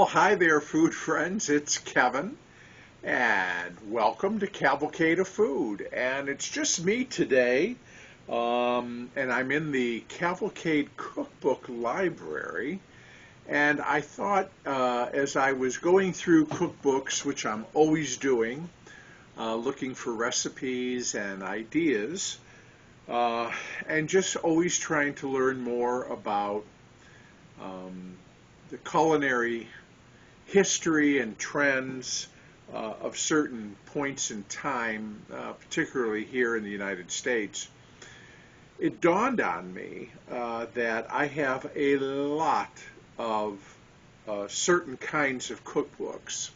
hi there, food friends. It's Kevin, and welcome to Cavalcade of Food. And it's just me today, and I'm in the Cavalcade cookbook library. And I thought, as I was going through cookbooks, which I'm always doing, looking for recipes and ideas, and just always trying to learn more about the culinary history and trends of certain points in time, particularly here in the United States, it dawned on me that I have a lot of certain kinds of cookbooks.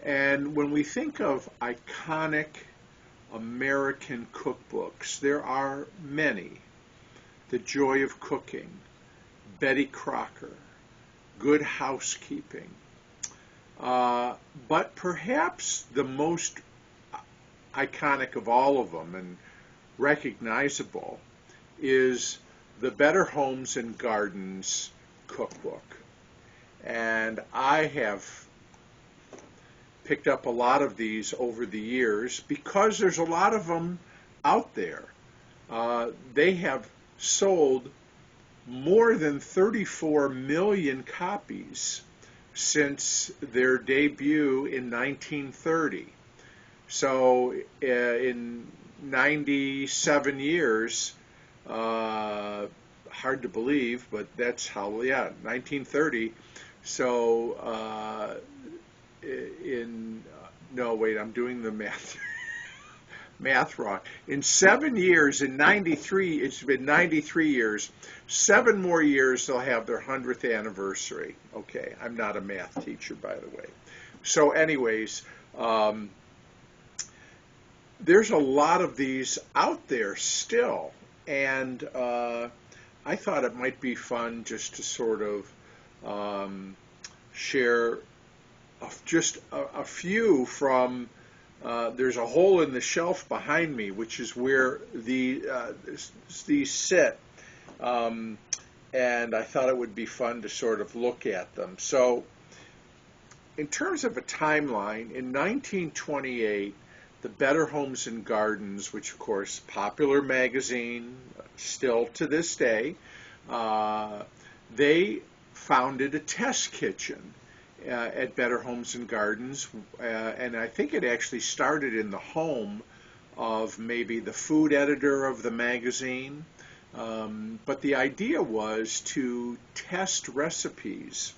And when we think of iconic American cookbooks, there are many. The Joy of Cooking, Betty Crocker, Good Housekeeping. But perhaps the most iconic of all of them and recognizable is the Better Homes and Gardens cookbook. And I have picked up a lot of these over the years because there's a lot of them out there. They have sold more than 34 million copies since their debut in 1930. So in 97 years, hard to believe, but that's how, 1930. So no, wait, I'm doing the math wrong. In 7 years, in 93, it's been 93 years. 7 more years, they'll have their 100th anniversary. Okay, I'm not a math teacher, by the way. So anyways, there's a lot of these out there still. And I thought it might be fun just to sort of share just a few from there's a hole in the shelf behind me, which is where these sit, and I thought it would be fun to sort of look at them. So in terms of a timeline, in 1928, the Better Homes and Gardens, which of course popular magazine still to this day, they founded a test kitchen at Better Homes and Gardens, and I think it actually started in the home of maybe the food editor of the magazine. But the idea was to test recipes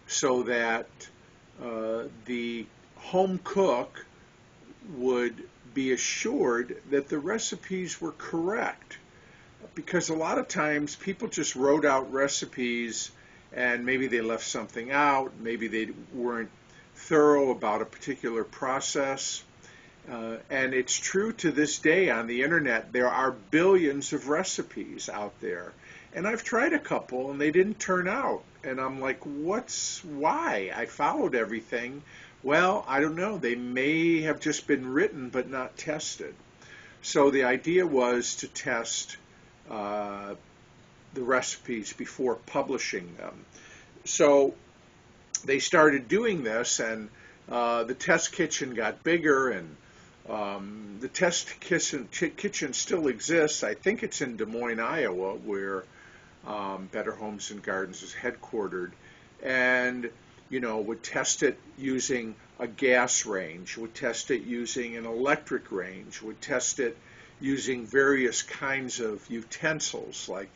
so that the home cook would be assured that the recipes were correct. Because a lot of times people just wrote out recipes and maybe they left something out, maybe they weren't thorough about a particular process. And it's true to this day on the internet, there are billions of recipes out there. And I've tried a couple and they didn't turn out. And I'm like, why? I followed everything. Well, I don't know. They may have just been written but not tested. So the idea was to test the recipes before publishing them. So they started doing this, and the test kitchen got bigger, and the test kitchen still exists. I think it's in Des Moines, Iowa, where Better Homes and Gardens is headquartered, and would test it using a gas range, would test it using an electric range, would test it using various kinds of utensils, like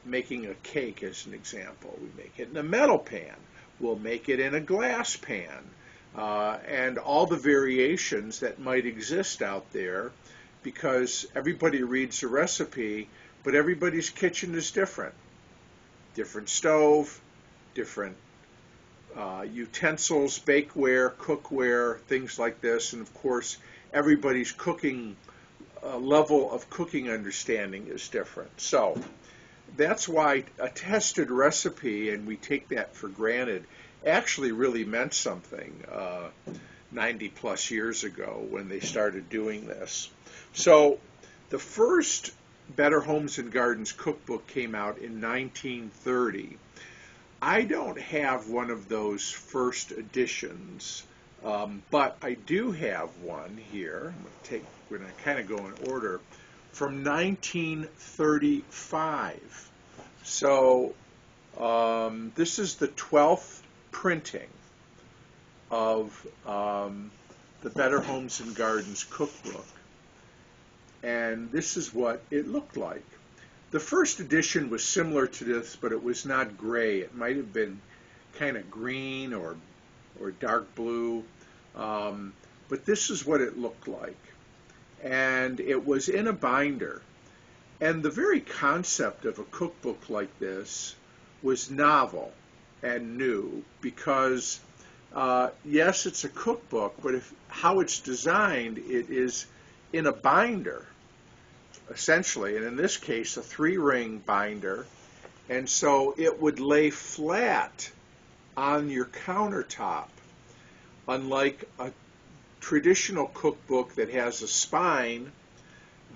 making a cake as an example. We make it in a metal pan. We'll make it in a glass pan. And all the variations that might exist out there, because everybody reads the recipe, but everybody's kitchen is different. Different stove, different utensils, bakeware, cookware, things like this. And of course, everybody's cooking level of cooking understanding is different. So that's why a tested recipe, and we take that for granted, actually really meant something 90 plus years ago when they started doing this. So the first Better Homes and Gardens cookbook came out in 1930. I don't have one of those first editions, but I do have one here. We're going to kind of go in order, from 1935. So this is the 12th printing of the Better Homes and Gardens cookbook, and this is what it looked like. The first edition was similar to this, but it was not gray. It might have been kind of green or dark blue, but this is what it looked like. And it was in a binder. And the very concept of a cookbook like this was novel and new because, yes, it's a cookbook, but how it's designed, it is in a binder, essentially, and in this case, a 3-ring binder, and so it would lay flat on your countertop, unlike a traditional cookbook that has a spine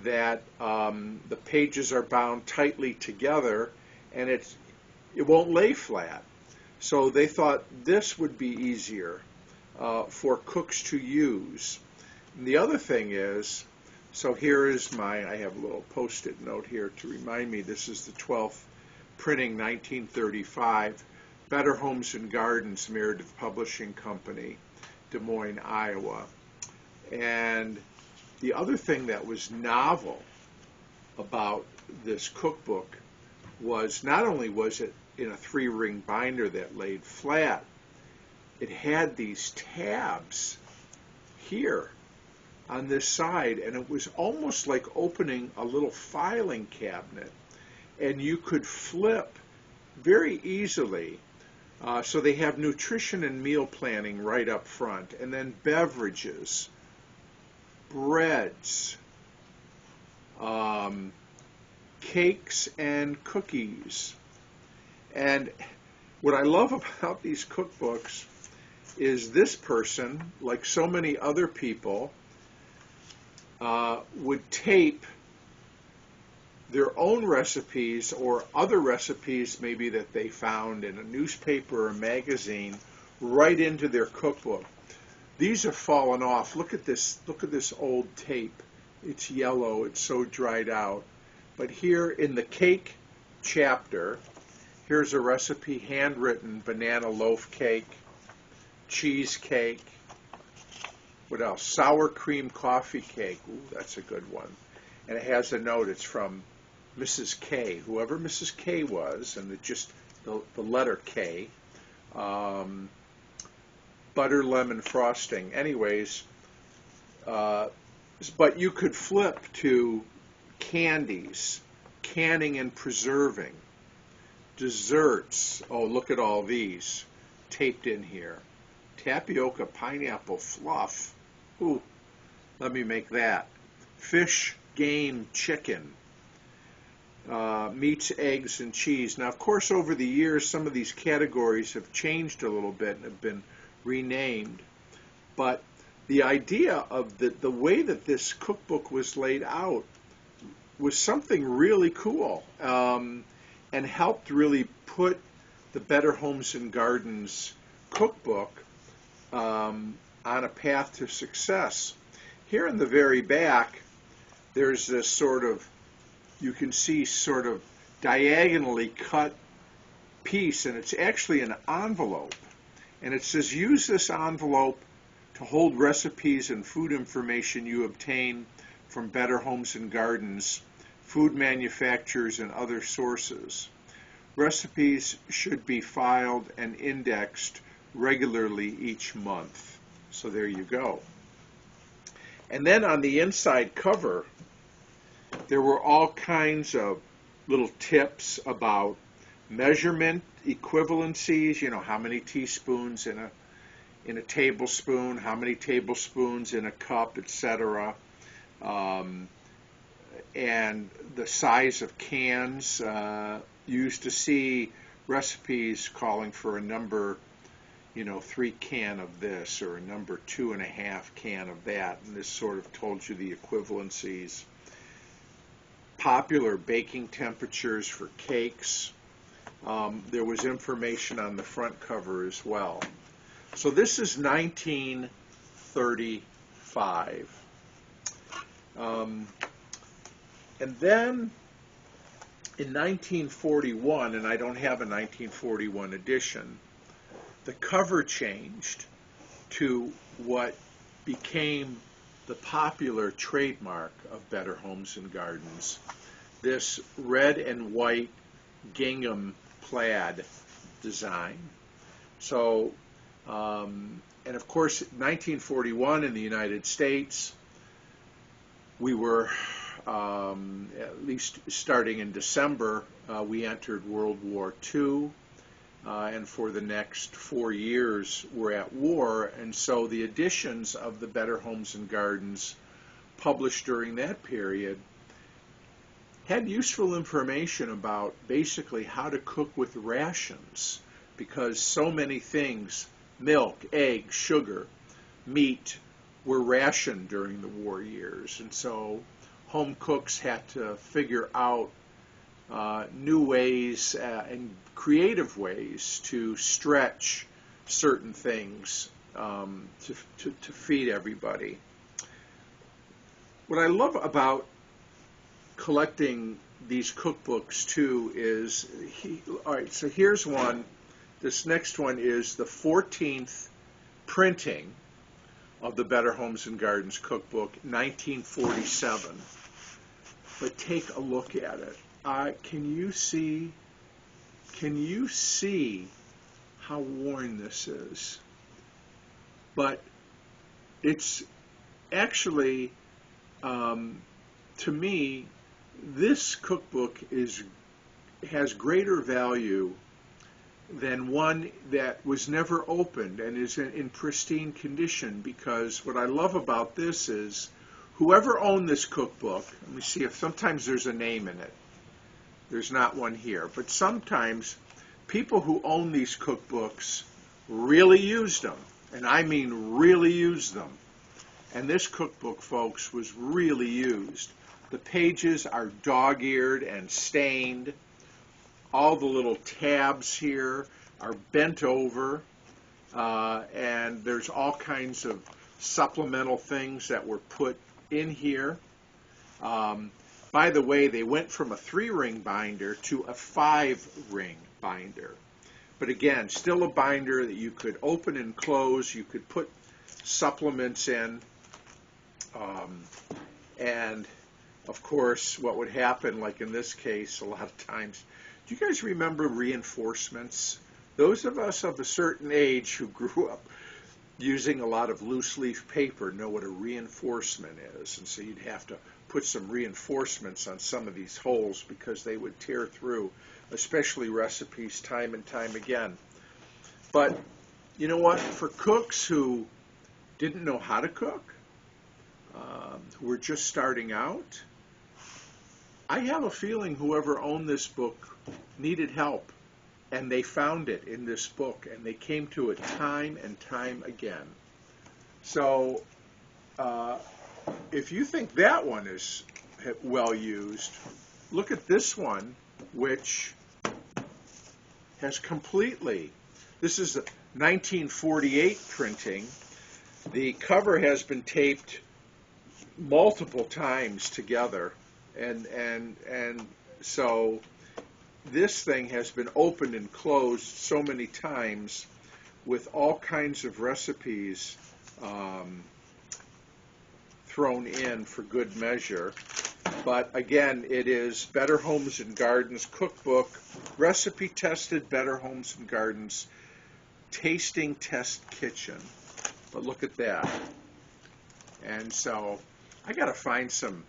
that the pages are bound tightly together, and it won't lay flat. So they thought this would be easier for cooks to use. And the other thing is, so here is I have a little post-it note here to remind me this is the 12th printing, 1935, Better Homes and Gardens, Meredith Publishing Company, Des Moines, Iowa. And the other thing that was novel about this cookbook was not only was it in a 3-ring binder that laid flat, it had these tabs here on this side, and it was almost like opening a little filing cabinet, and you could flip very easily. So they have nutrition and meal planning right up front, and then beverages, breads, cakes and cookies. And what I love about these cookbooks is this person, like so many other people, would tape their own recipes or other recipes maybe that they found in a newspaper or a magazine right into their cookbook. These have fallen off. Look at this old tape. It's yellow, it's so dried out. But here in the cake chapter, here's a recipe, handwritten, banana loaf cake, cheesecake. What else? Sour cream coffee cake. Ooh, that's a good one. And it has a note. It's from Mrs. K, whoever Mrs. K was, and it just the letter K. Butter lemon frosting. Anyways, but you could flip to candies, canning and preserving, desserts. Oh, look at all these taped in here. Tapioca pineapple fluff. Ooh, let me make that. Fish, game, chicken. Meats, eggs, and cheese. Now, of course, over the years, some of these categories have changed a little bit and have been renamed. But the idea of the way that this cookbook was laid out was something really cool, and helped really put the Better Homes and Gardens cookbook on a path to success. Here in the very back, there's this sort of, you can see sort of diagonally cut piece, and it's actually an envelope. And it says, use this envelope to hold recipes and food information you obtain from Better Homes and Gardens, food manufacturers, and other sources. Recipes should be filed and indexed regularly each month. So there you go. And then on the inside cover, there were all kinds of little tips about measurement, equivalencies, how many teaspoons in a tablespoon, how many tablespoons in a cup, etc. And the size of cans. You used to see recipes calling for a number 3 can of this, or a number 2.5 can of that, and this sort of told you the equivalencies. Popular baking temperatures for cakes, there was information on the front cover as well. So this is 1935. And then in 1941, and I don't have a 1941 edition, the cover changed to what became the popular trademark of Better Homes and Gardens, this red and white gingham plaid design. So, and of course, 1941 in the United States, we were, at least starting in December, we entered World War II, and for the next 4 years we're at war, and so the editions of the Better Homes and Gardens published during that period had useful information about basically how to cook with rations, because so many things, milk, eggs, sugar, meat, were rationed during the war years, and so home cooks had to figure out new ways and creative ways to stretch certain things to feed everybody. What I love about collecting these cookbooks too is, all right, so here's one. This next one is the 14th printing of the Better Homes and Gardens cookbook, 1947. But take a look at it. Can you see how worn this is? But it's actually, to me, this cookbook has greater value than one that was never opened and is in pristine condition, because what I love about this is whoever owned this cookbook, let me see if sometimes there's a name in it. There's not one here, but sometimes people who own these cookbooks really used them, and I mean really used them. And this cookbook, folks, was really used. The pages are dog-eared and stained. All the little tabs here are bent over, and there's all kinds of supplemental things that were put in here. By the way, they went from a 3-ring binder to a 5-ring binder. But again, still a binder that you could open and close. You could put supplements in. And of course, what would happen, like in this case, a lot of times, do you guys remember reinforcements? Those of us of a certain age who grew up using a lot of loose leaf paper know what a reinforcement is. And so you'd have to put some reinforcements on some of these holes because they would tear through, especially recipes time and time again. But you know what? For cooks who didn't know how to cook, who were just starting out, I have a feeling whoever owned this book needed help, and they found it in this book, and they came to it time and time again. So if you think that one is well used, look at this one, which has completely, this is a 1948 printing. The cover has been taped multiple times together, and so this thing has been opened and closed so many times with all kinds of recipes thrown in for good measure. But again, it is Better Homes and Gardens Cookbook, Recipe Tested Better Homes and Gardens Tasting Test Kitchen. But look at that. And so I got to find some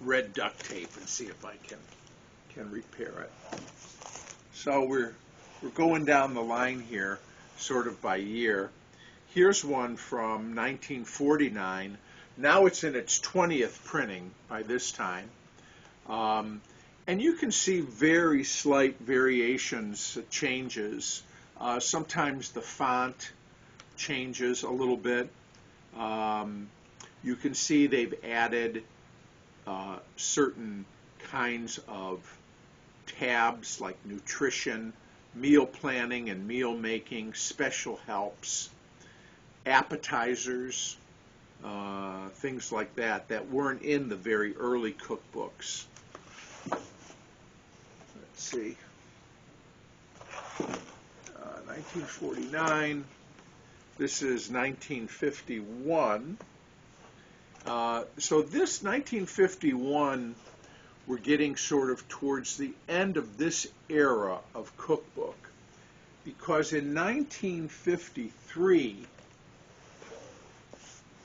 red duct tape and see if I can repair it. So we're going down the line here, sort of by year. Here's one from 1949. Now it's in its 20th printing by this time. And you can see very slight variations, changes. Sometimes the font changes a little bit. You can see they've added certain kinds of tabs like nutrition, meal planning and meal making, special helps, appetizers, things like that that weren't in the very early cookbooks. Let's see. 1949. This is 1951. So this 1951, we're getting sort of towards the end of this era of cookbook, because in 1953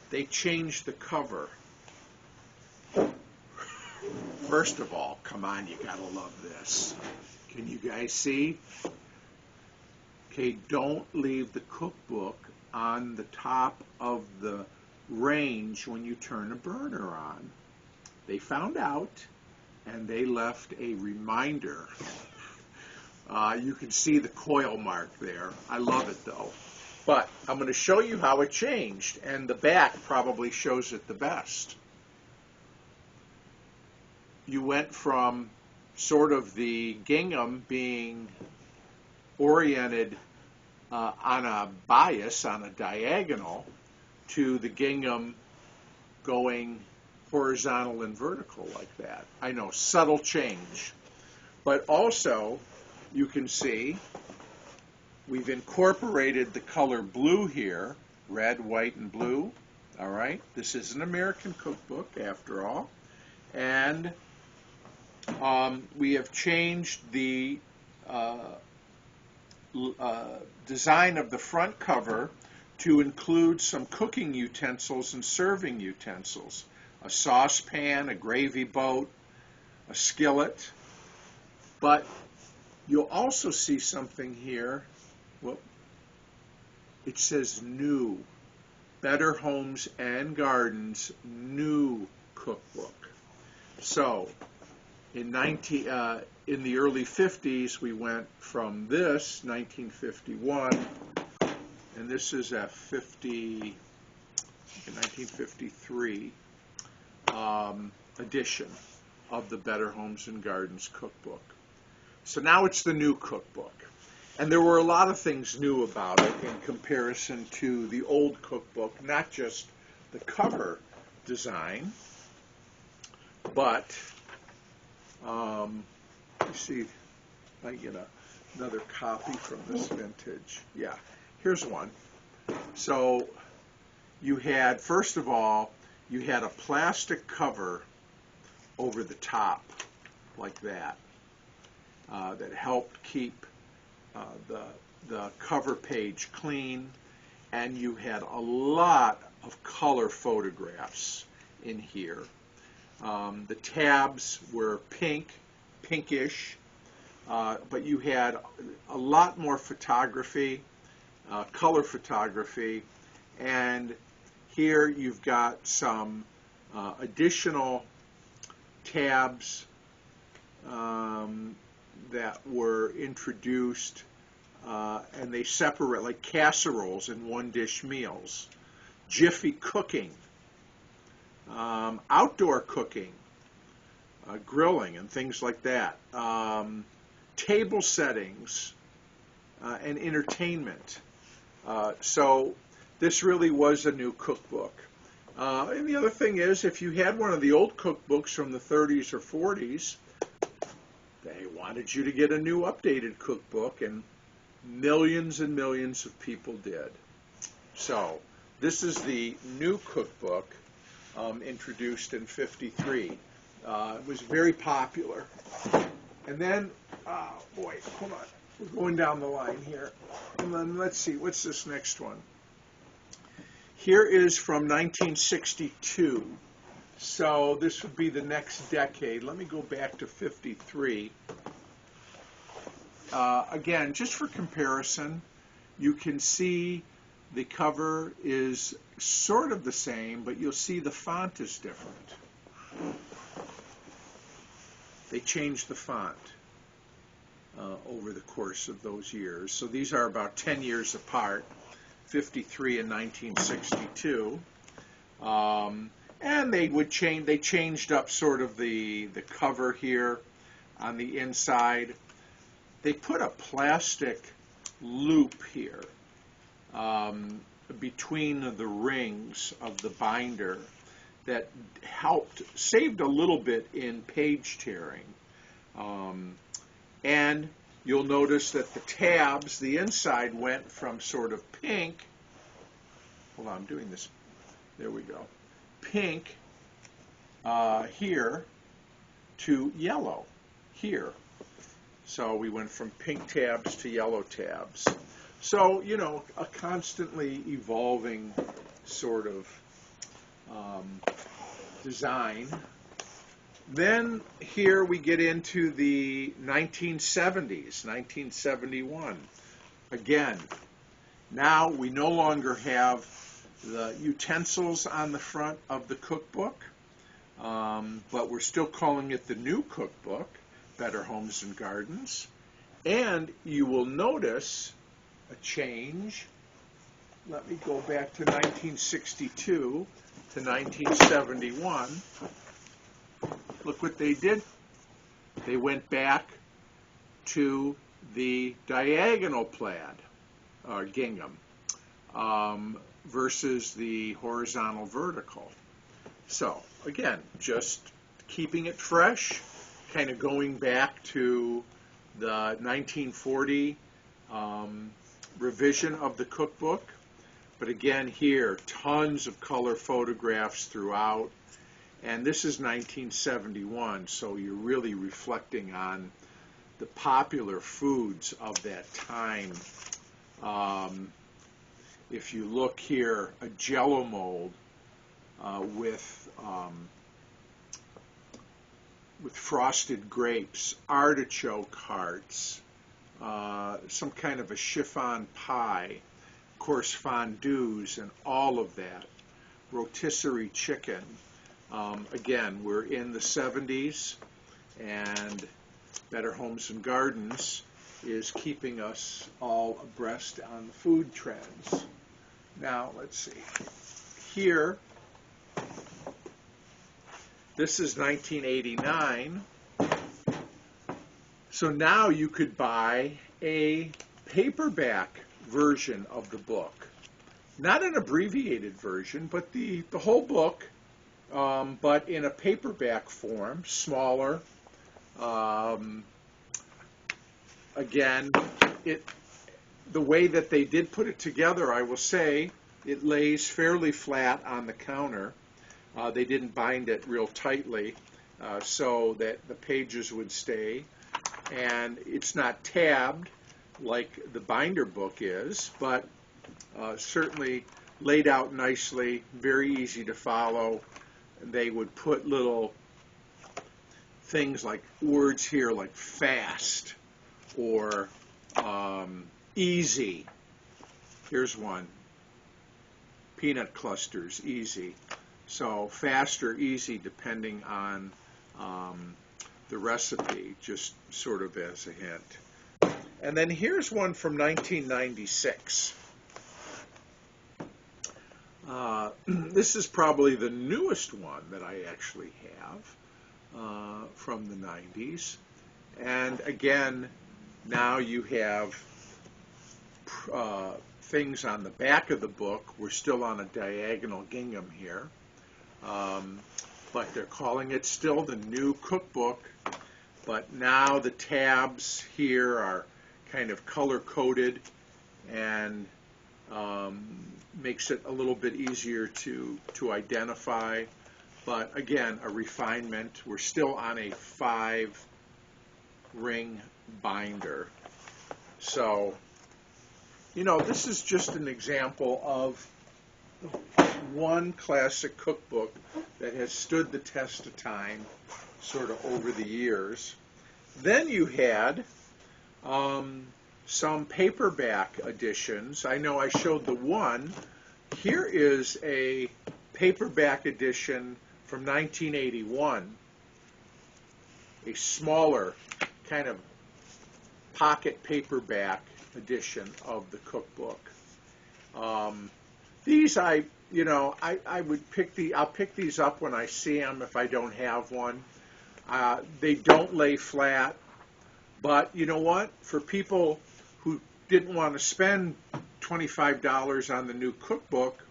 they changed the cover. First of all, come on, you gotta love this. Can you guys see? Okay, don't leave the cookbook on the top of the range when you turn a burner on. They found out, and they left a reminder. You can see the coil mark there. I love it though. But I'm going to show you how it changed, and the back probably shows it the best. You went from sort of the gingham being oriented on a bias, on a diagonal, to the gingham going horizontal and vertical like that. I know, subtle change. But also, you can see we've incorporated the color blue here, red, white, and blue. All right, this is an American cookbook after all. And we have changed the design of the front cover to include some cooking utensils and serving utensils. A saucepan, a gravy boat, a skillet. But you'll also see something here. Well, it says new. Better Homes and Gardens New Cookbook. So in the early 50s, we went from this, 1951, and this is a 1953 edition of the Better Homes and Gardens Cookbook. So now it's the new cookbook. And there were a lot of things new about it in comparison to the old cookbook, not just the cover design, but you see, I get another copy from this vintage. Yeah, here's one. So you had, first of all, you had a plastic cover over the top like that that helped keep the cover page clean, and you had a lot of color photographs in here. The tabs were pinkish, but you had a lot more photography, color photography, and here you've got some additional tabs that were introduced, and they separate, like casseroles and one-dish meals, jiffy cooking, outdoor cooking, grilling and things like that, table settings, and entertainment. So this really was a new cookbook. And the other thing is, if you had one of the old cookbooks from the 30s or 40s, they wanted you to get a new updated cookbook, and millions and millions of people did. So this is the new cookbook introduced in '53. It was very popular. And then, boy, hold on. We're going down the line here. And then let's see, what's this next one? Here is from 1962. So this would be the next decade. Let me go back to '53. Again, just for comparison, you can see the cover is sort of the same, but you'll see the font is different. They changed the font over the course of those years. So these are about 10 years apart, '53 and 1962. And they changed up sort of the cover here. on the inside. They put a plastic loop here between the rings of the binder that saved a little bit in page tearing. And you'll notice that the tabs, the inside went from sort of pink, hold on, I'm doing this, there we go, pink here to yellow here. So we went from pink tabs to yellow tabs. So, you know, a constantly evolving sort of design. Then here we get into the 1970s, 1971. Again, now we no longer have the utensils on the front of the cookbook, but we're still calling it the new cookbook, Better Homes and Gardens. And you will notice a change. Let me go back to 1962 to 1971. Look what they did. They went back to the diagonal plaid, gingham, versus the horizontal vertical. So, again, just keeping it fresh, kind of going back to the 1940 revision of the cookbook. But again, here, tons of color photographs throughout. And this is 1971, so you're really reflecting on the popular foods of that time. If you look here, a Jell-O mold with frosted grapes, artichoke hearts, some kind of a chiffon pie, of course fondues and all of that, rotisserie chicken. Again, we're in the 70s, and Better Homes and Gardens is keeping us all abreast on the food trends. Now, let's see. Here, this is 1989. So now you could buy a paperback version of the book. Not an abbreviated version, but the whole book, but in a paperback form, smaller. Again, the way that they did put it together, I will say, it lays fairly flat on the counter. They didn't bind it real tightly so that the pages would stay. And it's not tabbed like the binder book is, but certainly laid out nicely, very easy to follow. They would put little things like words here like fast or easy. Here's one, peanut clusters, easy. So fast or easy depending on the recipe, just sort of as a hint. And then here's one from 1996. This is probably the newest one that I actually have from the 90s. And again, now you have things on the back of the book. We're still on a diagonal gingham here. But they're calling it still the new cookbook. But now the tabs here are kind of color-coded and makes it a little bit easier to identify. But again, a refinement. We're still on a 5-ring binder. So, you know, this is just an example of one classic cookbook that has stood the test of time sort of over the years. Then you had some paperback editions. I know I showed the one. Here is a paperback edition from 1981, a smaller kind of pocket paperback edition of the cookbook. These I would pick I'll pick these up when I see them if I don't have one. They don't lay flat, but you know what? For people who didn't want to spend $25 on the new cookbook,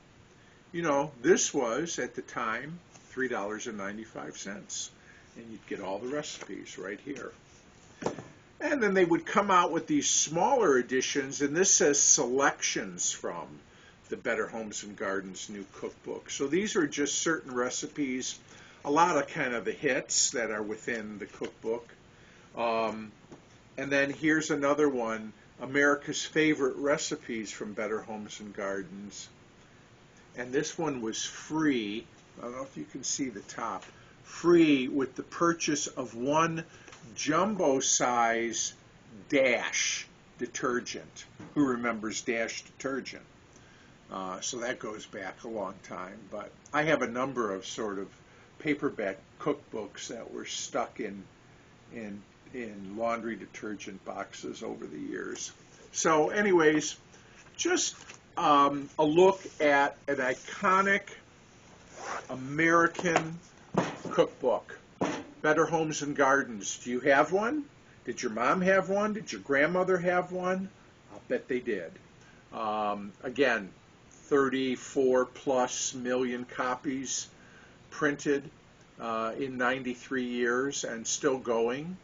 you know, this was, at the time, $3.95. And you'd get all the recipes right here. And then they would come out with these smaller editions, and this says selections from the Better Homes and Gardens new cookbook. So these are just certain recipes, a lot of kind of the hits that are within the cookbook. And then here's another one, America's Favorite Recipes from Better Homes and Gardens. And this one was free. I don't know if you can see the top. Free with the purchase of one jumbo size Dash detergent. Who remembers Dash detergent? So that goes back a long time. But I have a number of sort of paperback cookbooks that were stuck in laundry detergent boxes over the years. So anyways, just a look at an iconic American cookbook, Better Homes and Gardens. Do you have one? Did your mom have one? Did your grandmother have one? I'll bet they did. Again, 34 plus million copies printed in 93 years and still going.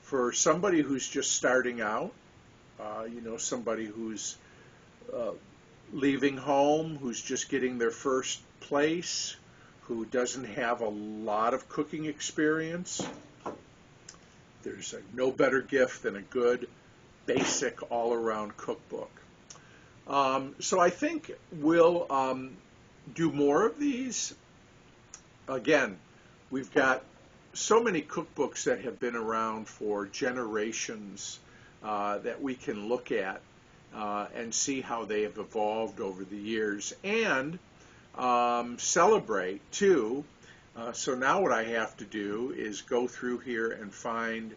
For somebody who's just starting out, you know, somebody who's leaving home, who's just getting their first place, who doesn't have a lot of cooking experience, there's no better gift than a good, basic, all-around cookbook. So I think we'll do more of these. Again, we've got so many cookbooks that have been around for generations that we can look at and see how they have evolved over the years, and celebrate too. So now what I have to do is go through here and find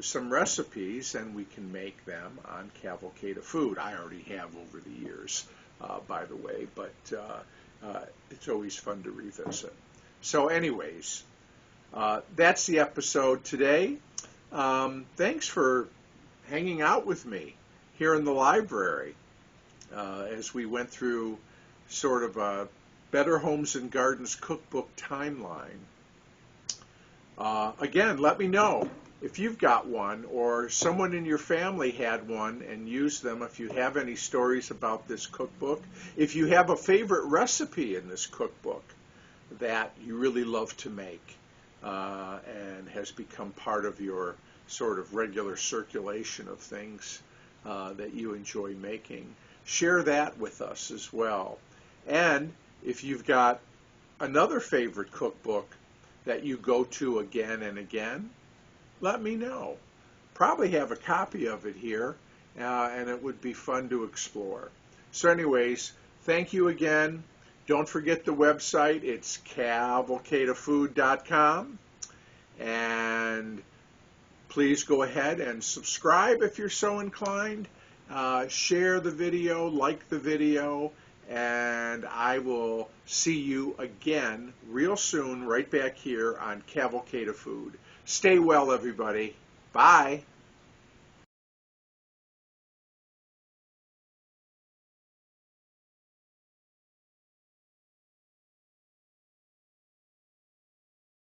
some recipes, and we can make them on Cavalcade of Food. I already have over the years, by the way, but it's always fun to revisit. So anyways, that's the episode today. Thanks for hanging out with me here in the library as we went through sort of a Better Homes and Gardens cookbook timeline. Again, let me know if you've got one or someone in your family had one and used them, if you have any stories about this cookbook, if you have a favorite recipe in this cookbook that you really love to make and has become part of your sort of regular circulation of things that you enjoy making. Share that with us as well. And if you've got another favorite cookbook that you go to again and again, let me know. Probably have a copy of it here, and it would be fun to explore. So anyways, thank you again. Don't forget the website. It's cavalcadeoffood.com. And please go ahead and subscribe if you're so inclined. Share the video, like the video, and I will see you again real soon right back here on Cavalcade of Food. Stay well, everybody. Bye.